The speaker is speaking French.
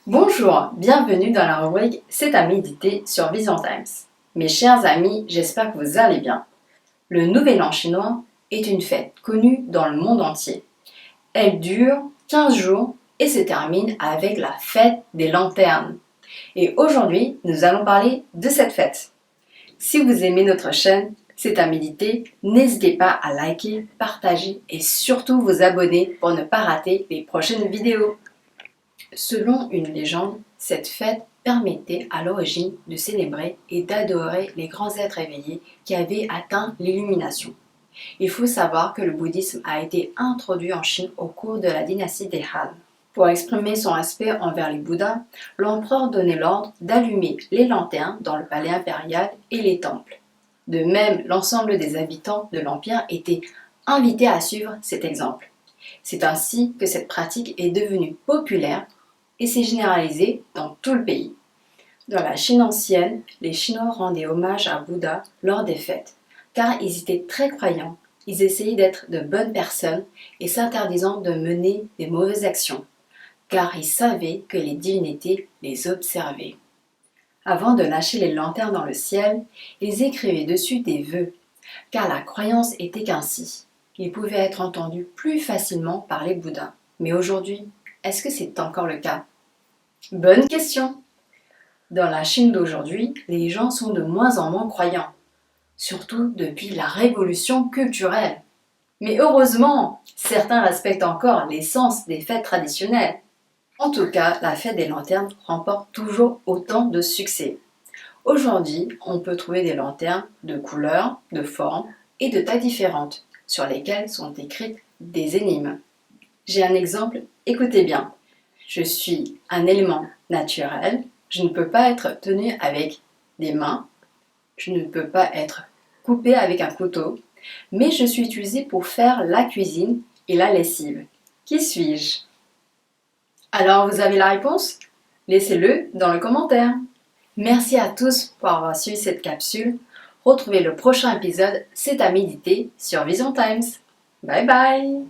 Bonjour, bienvenue dans la rubrique C'est à méditer sur Vision Times. Mes chers amis, j'espère que vous allez bien. Le Nouvel An chinois est une fête connue dans le monde entier. Elle dure 15 jours et se termine avec la fête des lanternes. Et aujourd'hui, nous allons parler de cette fête. Si vous aimez notre chaîne C'est à méditer, n'hésitez pas à liker, partager et surtout vous abonner pour ne pas rater les prochaines vidéos. Selon une légende, cette fête permettait à l'origine de célébrer et d'adorer les grands êtres éveillés qui avaient atteint l'illumination. Il faut savoir que le bouddhisme a été introduit en Chine au cours de la dynastie des Han. Pour exprimer son respect envers les Bouddhas, l'empereur donnait l'ordre d'allumer les lanternes dans le palais impérial et les temples. De même, l'ensemble des habitants de l'Empire étaient invités à suivre cet exemple. C'est ainsi que cette pratique est devenue populaire et s'est généralisée dans tout le pays. Dans la Chine ancienne, les Chinois rendaient hommage à Bouddha lors des fêtes, car ils étaient très croyants, ils essayaient d'être de bonnes personnes et s'interdisant de mener des mauvaises actions, car ils savaient que les divinités les observaient. Avant de lâcher les lanternes dans le ciel, ils écrivaient dessus des vœux, car la croyance était qu'ainsi, ils pouvaient être entendus plus facilement par les Bouddhas. Mais aujourd'hui, est-ce que c'est encore le cas? Bonne question! Dans la Chine d'aujourd'hui, les gens sont de moins en moins croyants, surtout depuis la révolution culturelle. Mais heureusement, certains respectent encore l'essence des fêtes traditionnelles. En tout cas, la fête des lanternes remporte toujours autant de succès. Aujourd'hui, on peut trouver des lanternes de couleurs, de formes et de tailles différentes, sur lesquelles sont écrites des énigmes. J'ai un exemple, écoutez bien. Je suis un élément naturel, je ne peux pas être tenu avec des mains, je ne peux pas être coupé avec un couteau, mais je suis utilisé pour faire la cuisine et la lessive. Qui suis-je? Alors, vous avez la réponse? Laissez-le dans le commentaire. Merci à tous pour avoir suivi cette capsule. Retrouvez le prochain épisode C'est à méditer sur Vision Times. Bye bye!